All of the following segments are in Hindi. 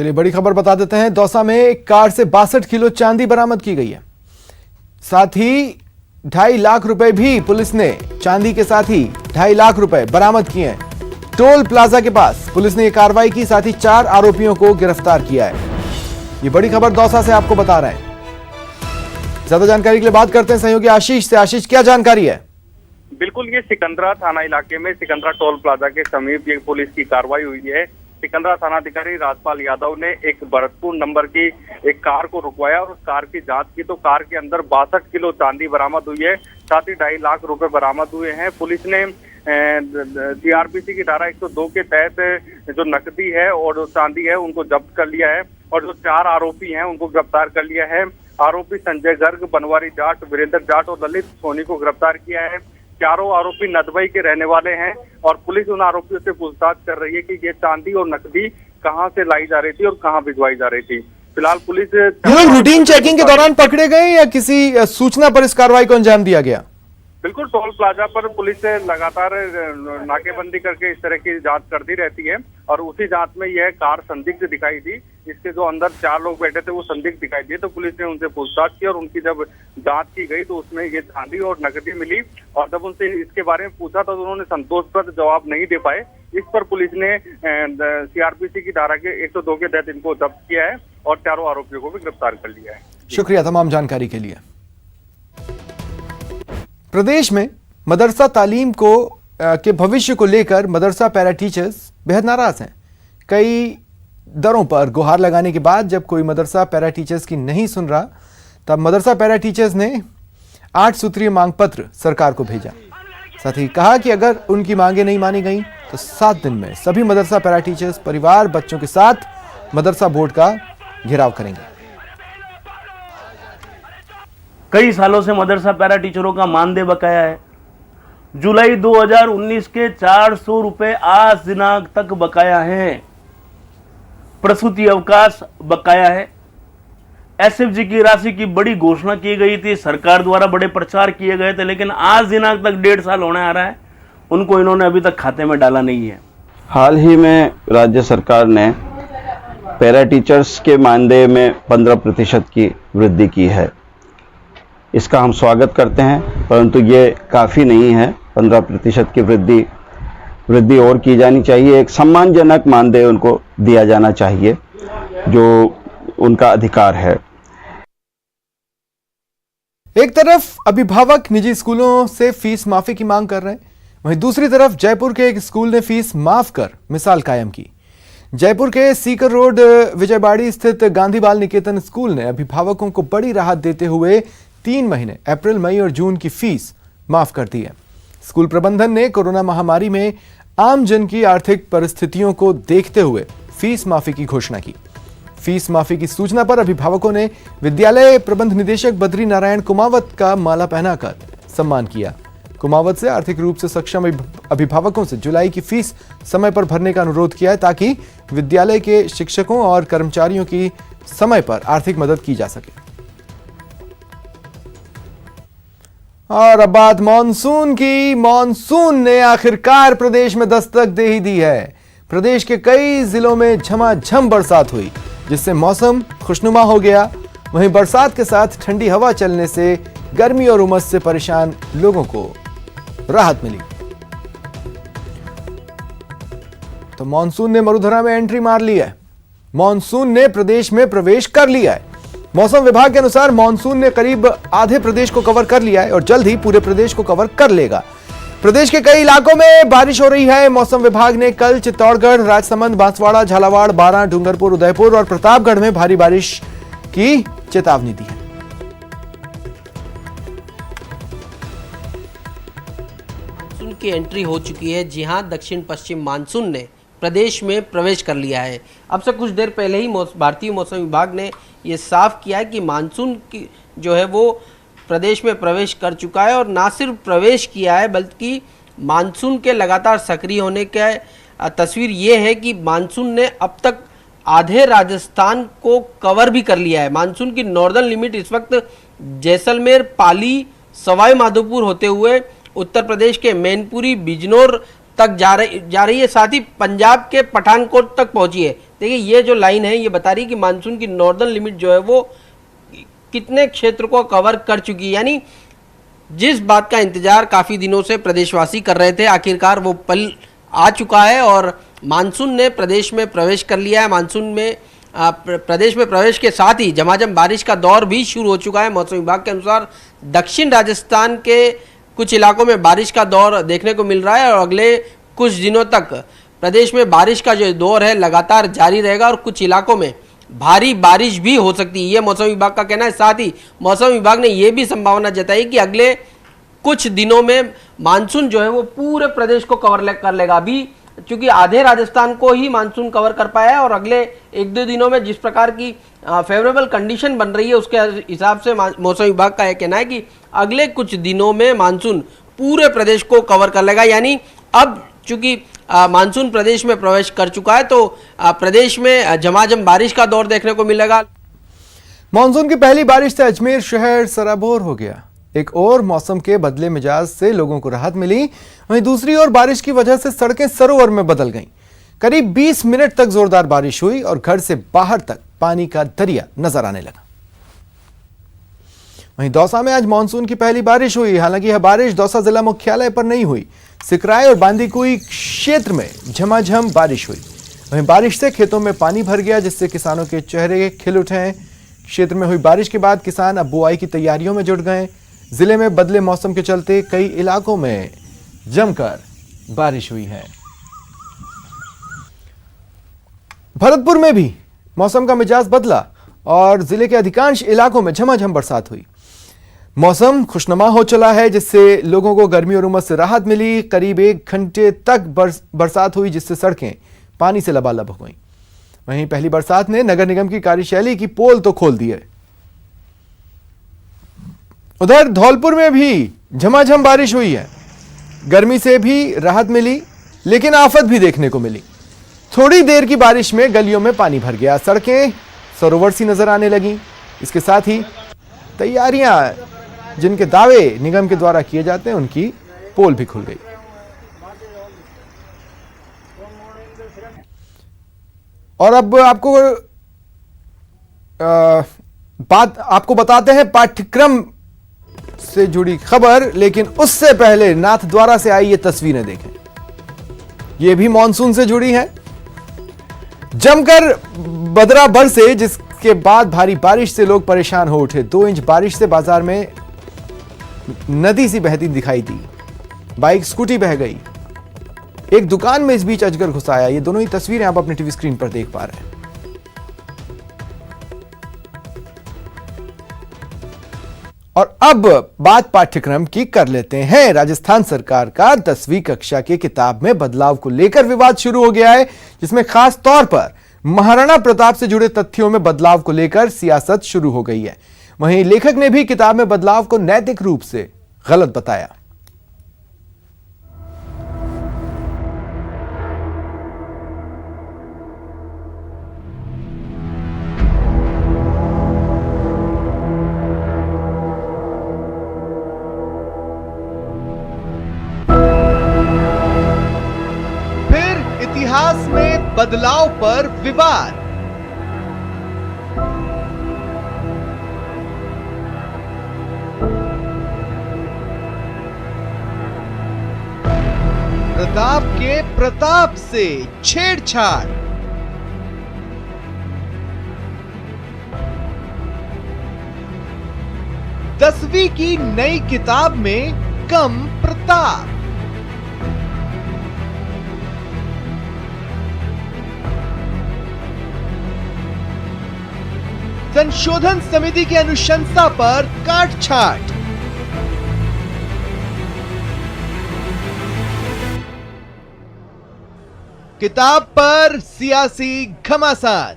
चलिए बड़ी खबर बता देते हैं। दौसा में एक कार से 62 किलो चांदी बरामद की गई है। साथ ही 2.5 लाख रुपए भी पुलिस ने चांदी के साथ ही 2.5 लाख रुपए बरामद किए हैं। टोल प्लाजा के पास पुलिस ने यह कार्रवाई की, साथ ही 4 आरोपियों को गिरफ्तार किया है। ये बड़ी खबर दौसा से आपको बता रहे हैं। ज्यादा जानकारी के लिए बात करते हैं सहयोगी आशीष से। आशीष, क्या जानकारी है? बिल्कुल, ये सिकंदरा थाना इलाके में सिकंदरा टोल प्लाजा के समीप ये पुलिस की कार्रवाई हुई है। सिकंदरा थानाधिकारी राजपाल यादव ने एक भरतपुर नंबर की एक कार को रुकवाया और उस कार की जांच की तो कार के अंदर 62 किलो चांदी बरामद हुई है, साथ ही 2.5 लाख रुपए बरामद हुए हैं। पुलिस ने सीआरपीसी की धारा 102 के तहत जो नकदी है और जो चांदी है उनको जब्त कर लिया है और जो 4 आरोपी हैं उनको गिरफ्तार कर लिया है। आरोपी संजय गर्ग, बनवारी जाट, वीरेंद्र जाट और ललित सोनी को गिरफ्तार किया है। चारों आरोपी नदबई के रहने वाले हैं और पुलिस उन आरोपियों से पूछताछ कर रही है कि ये चांदी और नकदी कहां से लाई जा रही थी और कहां भिजवाई जा रही थी। फिलहाल पुलिस रूटीन चेकिंग के दौरान पकड़े गए या किसी सूचना पर इस कार्रवाई को अंजाम दिया गया? बिल्कुल, टोल प्लाजा पर पुलिस लगातार नाकेबंदी करके इस तरह की जांच करती रहती है और उसी जांच में यह कार संदिग्ध दिखाई दी। इसके जो अंदर 4 लोग बैठे थे वो संदिग्ध दिखाई दिए, तो पुलिस ने उनसे पूछताछ की और उनकी जब जांच की गई तो उसमें ये चांदी और नकदी मिली और जब उनसे इसके बारे में पूछा तो उन्होंने संतोषप्रद जवाब नहीं दे पाए। इस पर पुलिस ने सीआरपीसी की धारा के 102 के तहत इनको जब्त किया है और चारों आरोपियों को भी गिरफ्तार कर लिया है। शुक्रिया तमाम जानकारी के लिए। प्रदेश में मदरसा तालीम के भविष्य को लेकर मदरसा पैरा टीचर्स बेहद नाराज हैं। कई दरों पर गुहार लगाने के बाद जब कोई मदरसा पैरा टीचर्स की नहीं सुन रहा, तब मदरसा पैरा टीचर्स ने 8 सूत्रीय मांग पत्र सरकार को भेजा। साथ ही कहा कि अगर उनकी मांगें नहीं मानी गई तो 7 दिन में सभी मदरसा पैरा टीचर्स परिवार बच्चों के साथ मदरसा बोर्ड का घेराव करेंगे। कई सालों से मदरसा पैरा टीचरों का मानदेय बकाया है। जुलाई 2019 के 400 रुपए आज दिनांक तक बकाया है। प्रसूति अवकाश बकाया है। एसएफजी की राशि की बड़ी घोषणा की गई थी, सरकार द्वारा बड़े प्रचार किए गए थे, लेकिन आज दिनांक तक 1.5 साल होने आ रहा है, उनको इन्होंने अभी तक खाते में डाला नहीं है। हाल ही में राज्य सरकार ने पैरा टीचर्स के मानदेय में 15% की वृद्धि की है। इसका हम स्वागत करते हैं, परंतु ये काफ़ी नहीं है। 15% की वृद्धि और की जानी चाहिए। एक सम्मानजनक मानदेय उनको दिया जाना चाहिए जो उनका अधिकार है। एक तरफ अभिभावक निजी स्कूलों से फीस माफी की मांग कर रहे हैं, वहीं दूसरी तरफ जयपुर के एक स्कूल ने फीस माफ कर मिसाल कायम की। जयपुर के सीकर रोड विजयबाड़ी स्थित गांधी बाल निकेतन स्कूल ने अभिभावकों को बड़ी राहत देते हुए 3 महीने अप्रैल, मई और जून की फीस माफ कर दी है। स्कूल प्रबंधन ने कोरोना महामारी में आम जन की आर्थिक परिस्थितियों को देखते हुए फीस माफी की घोषणा की। फीस माफी की सूचना पर अभिभावकों ने विद्यालय प्रबंध निदेशक बद्री नारायण कुमावत का माला पहनाकर सम्मान किया। कुमावत से आर्थिक रूप से सक्षम अभिभावकों से जुलाई की फीस समय पर भरने का अनुरोध किया है ताकि विद्यालय के शिक्षकों और कर्मचारियों की समय पर आर्थिक मदद की जा सके। और अब बात मानसून की। मानसून ने आखिरकार प्रदेश में दस्तक दे ही दी है। प्रदेश के कई जिलों में झमाझम बरसात हुई, जिससे मौसम खुशनुमा हो गया। वहीं बरसात के साथ ठंडी हवा चलने से गर्मी और उमस से परेशान लोगों को राहत मिली। तो मानसून ने मरुधरा में एंट्री मार ली है। मानसून ने प्रदेश में प्रवेश कर लिया है। मौसम विभाग के अनुसार मानसून ने करीब आधे प्रदेश को कवर कर लिया है और जल्द ही पूरे प्रदेश को कवर कर लेगा। प्रदेश के कई इलाकों में बारिश हो रही है। मौसम विभाग ने कल चित्तौड़गढ़, राजसमंद, बांसवाड़ा, झालावाड़, बारां, डूंगरपुर, उदयपुर और प्रतापगढ़ में भारी बारिश की चेतावनी दी है। मानसून की एंट्री हो चुकी है। जी हां, दक्षिण पश्चिम मानसून ने प्रदेश में प्रवेश कर लिया है। अब से कुछ देर पहले ही भारतीय मौसम विभाग ने ये साफ किया है कि मानसून की जो है वो प्रदेश में प्रवेश कर चुका है और ना सिर्फ प्रवेश किया है बल्कि मानसून के लगातार सक्रिय होने का तस्वीर ये है कि मानसून ने अब तक आधे राजस्थान को कवर भी कर लिया है। मानसून की नॉर्दर्न लिमिट इस वक्त जैसलमेर, पाली, सवाई माधोपुर होते हुए उत्तर प्रदेश के मैनपुरी, बिजनौर तक जा रही है, साथ ही पंजाब के पठानकोट तक पहुंची है। देखिए ये जो लाइन है ये बता रही है कि मानसून की नॉर्दर्न लिमिट जो है वो कितने क्षेत्र को कवर कर चुकी है। यानी जिस बात का इंतजार काफी दिनों से प्रदेशवासी कर रहे थे, आखिरकार वो पल आ चुका है और मानसून ने प्रदेश में प्रवेश कर लिया है। मानसून में प्रदेश में प्रवेश के साथ ही झमाझम बारिश का दौर भी शुरू हो चुका है। मौसम विभाग के अनुसार दक्षिण राजस्थान के कुछ इलाकों में बारिश का दौर देखने को मिल रहा है और अगले कुछ दिनों तक प्रदेश में बारिश का जो दौर है लगातार जारी रहेगा और कुछ इलाकों में भारी बारिश भी हो सकती है, ये मौसम विभाग का कहना है। साथ ही मौसम विभाग ने यह भी संभावना जताई कि अगले कुछ दिनों में मानसून जो है वो पूरे प्रदेश को कवर कर लेगा। अभी चूंकि आधे राजस्थान को ही मानसून कवर कर पाया है और अगले 1-2 दिनों में जिस प्रकार की फेवरेबल कंडीशन बन रही है उसके हिसाब से मौसम विभाग का यह कहना है कि अगले कुछ दिनों में मानसून पूरे प्रदेश को कवर कर लेगा। यानी अब चूंकि मानसून प्रदेश में प्रवेश कर चुका है तो प्रदेश में झमाझम बारिश का दौर देखने को मिलेगा। मानसून की पहली बारिश से अजमेर शहर सराबोर हो गया। एक और मौसम के बदले मिजाज से लोगों को राहत मिली, वहीं दूसरी ओर बारिश की वजह से सड़कें सरोवर में बदल गईं। करीब 20 मिनट तक जोरदार बारिश हुई और घर से बाहर तक पानी का दरिया नजर आने लगा। वहीं दौसा में आज मानसून की पहली बारिश हुई। हालांकि यह बारिश दौसा जिला मुख्यालय पर नहीं हुई, सिकराय और बांदीकुई क्षेत्र में झमाझम बारिश हुई। वहीं बारिश से खेतों में पानी भर गया, जिससे किसानों के चेहरे खिल उठे हैं। क्षेत्र में हुई बारिश के बाद किसान अब बुआई की तैयारियों में जुट गए। जिले में बदले मौसम के चलते कई इलाकों में जमकर बारिश हुई है। भरतपुर में भी मौसम का मिजाज बदला और जिले के अधिकांश इलाकों में झमाझम बरसात हुई। मौसम खुशनुमा हो चला है, जिससे लोगों को गर्मी और उमस से राहत मिली। करीब 1 घंटे तक बरसात हुई, जिससे सड़कें पानी से लबालब हो गईं। वहीं पहली बरसात ने नगर निगम की कार्यशैली की पोल तो खोल दी है। उधर धौलपुर में भी झमाझम बारिश हुई है। गर्मी से भी राहत मिली, लेकिन आफत भी देखने को मिली। थोड़ी देर की बारिश में गलियों में पानी भर गया, सड़कें सरोवर सी नजर आने लगी। इसके साथ ही तैयारियां जिनके दावे निगम के द्वारा किए जाते हैं उनकी पोल भी खुल गई। और अब आपको बताते हैं पाठ्यक्रम से जुड़ी खबर, लेकिन उससे पहले नाथद्वारा से आई ये तस्वीरें देखें। ये भी मानसून से जुड़ी है। जमकर बदरा बरसे, जिसके बाद भारी बारिश से लोग परेशान हो उठे। 2 इंच बारिश से बाजार में नदी सी बहती दिखाई दी, बाइक स्कूटी बह गई। एक दुकान में इस बीच अजगर घुस आया। ये दोनों ही तस्वीरें आप अपने टीवी स्क्रीन पर देख पा रहे हैं। और अब बात पाठ्यक्रम की कर लेते हैं। राजस्थान सरकार का 10वीं कक्षा की किताब में बदलाव को लेकर विवाद शुरू हो गया है, जिसमें खास तौर पर महाराणा प्रताप से जुड़े तथ्यों में बदलाव को लेकर सियासत शुरू हो गई है। वहीं लेखक ने भी किताब में बदलाव को नैतिक रूप से गलत बताया। इतिहास में बदलाव पर विवाद। प्रताप के प्रताप से छेड़छाड़। दसवीं की नई किताब में कम प्रताप। संशोधन समिति की अनुशंसा पर काटछाट। किताब पर सियासी घमासान।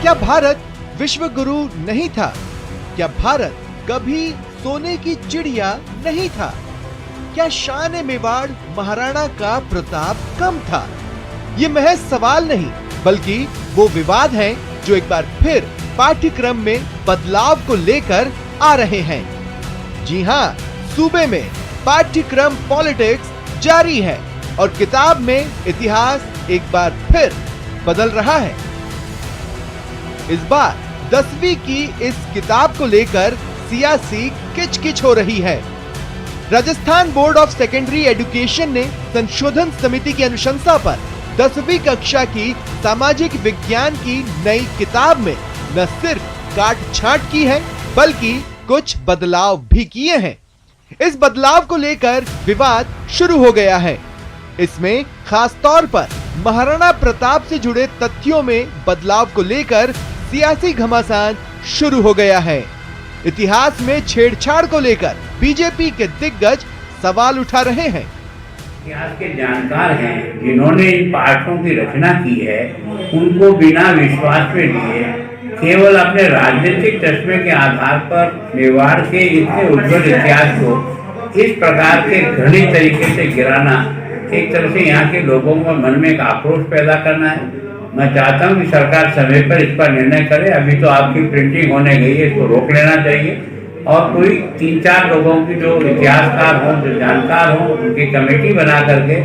क्या भारत विश्व गुरु नहीं था? क्या भारत कभी सोने की चिड़िया नहीं था? क्या शान मेवाड़ महाराणा का प्रताप कम था? ये महज सवाल नहीं, बल्कि वो विवाद हैं जो एक बार फिर पाठ्यक्रम में बदलाव को लेकर आ रहे हैं। जी हां, सूबे में पाठ्यक्रम पॉलिटिक्स जारी है और किताब में इतिहास एक बार फिर बदल रहा है। इस बार 10वीं की इस किताब को लेकर सियासी किचकिच हो रही है। Rajasthan board of secondary education ने संशोधन समिति की अनुशंसा पर 10वीं कक्षा की सामाजिक विज्ञान की नई किताब में न सिर्फ काट छांट की है बल्कि कुछ बदलाव भी किए हैं। इस बदलाव को लेकर विवाद शुरू हो गया है। इसमें खास तौर पर महाराणा प्रताप से जुड़े तथ्यों में बदलाव को लेकर सियासी घमासान शुरू हो गया है। इतिहास में छेड़छाड़ को लेकर बीजेपी के दिग्गज सवाल उठा रहे हैं। इतिहास के जानकार हैं जिन्होंने इन पाठों की रचना की है, उनको बिना विश्वास में लिए केवल अपने राजनीतिक चश्मे के आधार पर मेवाड़ के इतने उज्जवल इतिहास को इस प्रकार के घृणित तरीके से गिराना एक तरह से यहाँ के लोगों को मन में एक आक्रोश पैदा करना है। मैं चाहता हूँ कि सरकार समय पर इस पर निर्णय करे। अभी तो आपकी प्रिंटिंग होने गई है, इसको रोक लेना चाहिए और कोई 3-4 लोगों की जो इतिहासकार हों, जो जानकार हों, उनकी कमेटी बना करके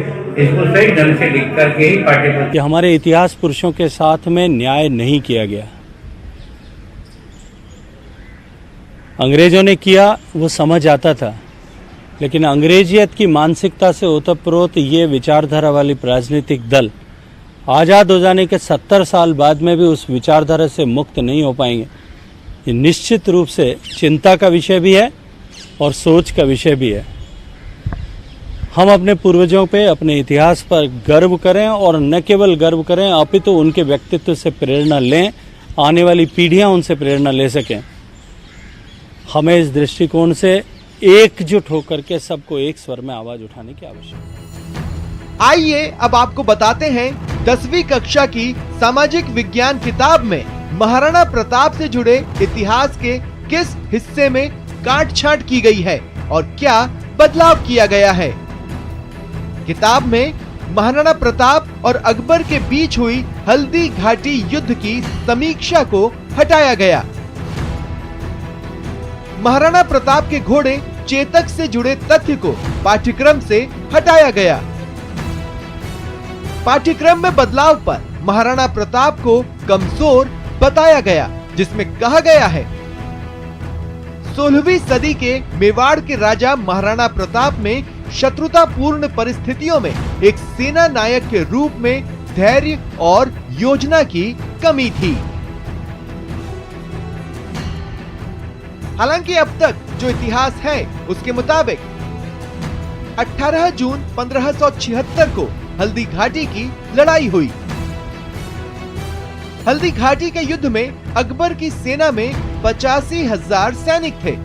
इसको सही ढंग से लिख करके ही पाठ्यपुस्तक। हमारे इतिहास पुरुषों के साथ में न्याय नहीं किया गया। अंग्रेजों ने किया वो समझ आता था, लेकिन अंग्रेजियत की मानसिकता से ओतप्रोत ये विचारधारा वाली राजनीतिक दल आज़ाद हो जाने के 70 साल बाद में भी उस विचारधारा से मुक्त नहीं हो पाएंगे। ये निश्चित रूप से चिंता का विषय भी है और सोच का विषय भी है। हम अपने पूर्वजों पे, अपने इतिहास पर गर्व करें और न केवल गर्व करें अपितु तो उनके व्यक्तित्व से प्रेरणा लें, आने वाली पीढ़ियां उनसे प्रेरणा ले सकें। हमें इस दृष्टिकोण से एकजुट होकर के सबको एक स्वर में आवाज उठाने की आवश्यकता है। आइए अब आपको बताते हैं 10वीं कक्षा की सामाजिक विज्ञान किताब में महाराणा प्रताप से जुड़े इतिहास के किस हिस्से में काट छांट की गई है और क्या बदलाव किया गया है। किताब में महाराणा प्रताप और अकबर के बीच हुई हल्दी घाटी युद्ध की समीक्षा को हटाया गया। महाराणा प्रताप के घोड़े चेतक से जुड़े तथ्य को पाठ्यक्रम से हटाया गया। पाठ्यक्रम में बदलाव पर महाराणा प्रताप को कमजोर बताया गया, जिसमें कहा गया है 16वीं सदी के मेवाड़ के राजा महाराणा प्रताप में शत्रुतापूर्ण परिस्थितियों में एक सेना नायक के रूप में धैर्य और योजना की कमी थी। हालांकि अब तक जो इतिहास है उसके मुताबिक 18 जून 1576 को हल्दी घाटी की लड़ाई हुई। हल्दी घाटी के युद्ध में अकबर की सेना में 85,000 सैनिक थे।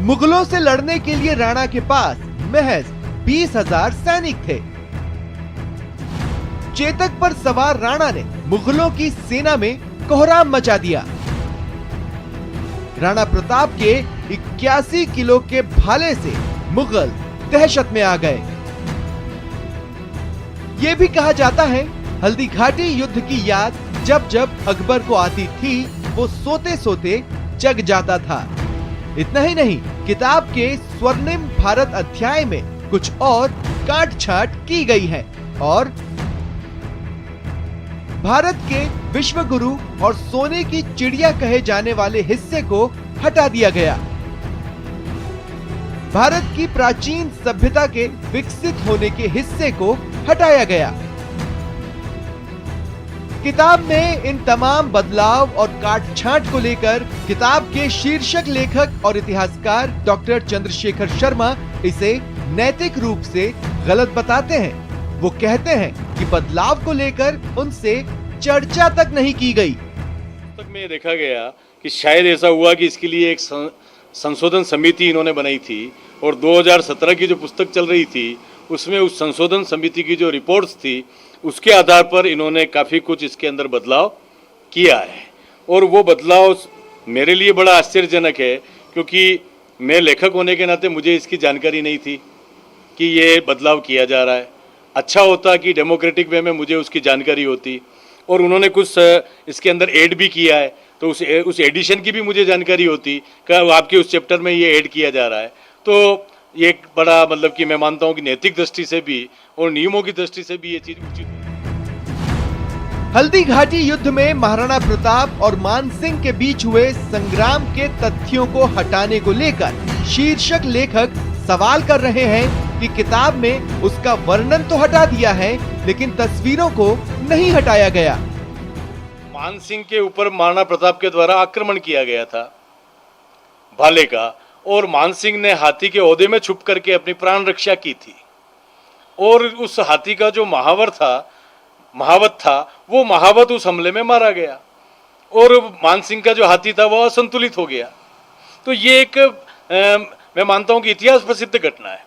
मुगलों से लड़ने के लिए राणा के पास महज 20,000 सैनिक थे। चेतक पर सवार राणा ने मुगलों की सेना में कोहराम मचा दिया। राणा प्रताप के 81 किलो के भाले से मुगल दहशत में आ गए। यह भी कहा जाता है हल्दी घाटी युद्ध की याद जब जब अकबर को आती थी वो सोते सोते जग जाता था। इतना ही नहीं, किताब के स्वर्णिम भारत अध्याय में कुछ और काट छाट की गई है और भारत के विश्व गुरु और सोने की चिड़िया कहे जाने वाले हिस्से को हटा दिया गया। भारत की प्राचीन सभ्यता के विकसित होने के हिस्से को हटाया गया। किताब में इन तमाम बदलाव और काट छांट को लेकर किताब के शीर्षक लेखक और इतिहासकार डॉक्टर चंद्रशेखर शर्मा इसे नैतिक रूप से गलत बताते हैं। वो कहते हैं कि बदलाव को लेकर उनसे चर्चा तक नहीं की गई। तक में देखा गया कि शायद ऐसा हुआ कि इसके लिए एक संशोधन समिति इन्होंने बनाई थी और 2017 की जो पुस्तक चल रही थी उसमें उस संशोधन समिति की जो रिपोर्ट्स थी उसके आधार पर इन्होंने काफ़ी कुछ इसके अंदर बदलाव किया है। और वो बदलाव मेरे लिए बड़ा आश्चर्यजनक है क्योंकि मैं लेखक होने के नाते मुझे इसकी जानकारी नहीं थी कि ये बदलाव किया जा रहा है। अच्छा होता कि डेमोक्रेटिक वे में मुझे उसकी जानकारी होती। और उन्होंने कुछ इसके अंदर ऐड भी किया है। तो उस एडिशन की भी मुझे जानकारी होती कि आपके उस चैप्टर में ये ऐड किया जा रहा है। तो ये एक बड़ा मतलब कि मैं मानता हूँ कि नैतिक दृष्टि से भी और नियमों की दृष्टि से भी ये चीज उचित है। हल्दी घाटी युद्ध में महाराणा प्रताप और मान सिंह के बीच हुए संग्राम के तथ्यों को हटाने को लेकर शीर्षक लेखक सवाल कर रहे हैं कि किताब में उसका वर्णन तो हटा दिया है लेकिन तस्वीरों को नहीं हटाया गया। मान सिंह के ऊपर महाराणा प्रताप के द्वारा आक्रमण किया गया था भाले का, और मान सिंह ने हाथी के ओहदे में छुप करके अपनी प्राण रक्षा की थी, और उस हाथी का जो महावत था वो महावत उस हमले में मारा गया, और मान सिंह का जो हाथी था वो असंतुलित हो गया। तो ये एक मैं मानता हूँ कि इतिहास प्रसिद्ध घटना है,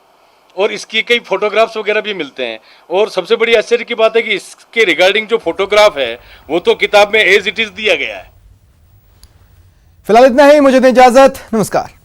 और इसकी कई फोटोग्राफ्स वगैरह भी मिलते हैं। और सबसे बड़ी आश्चर्य की बात है कि इसके रिगार्डिंग जो फोटोग्राफ है वो तो किताब में एज इट इज दिया गया है। फिलहाल इतना ही, मुझे दें इजाजत, नमस्कार।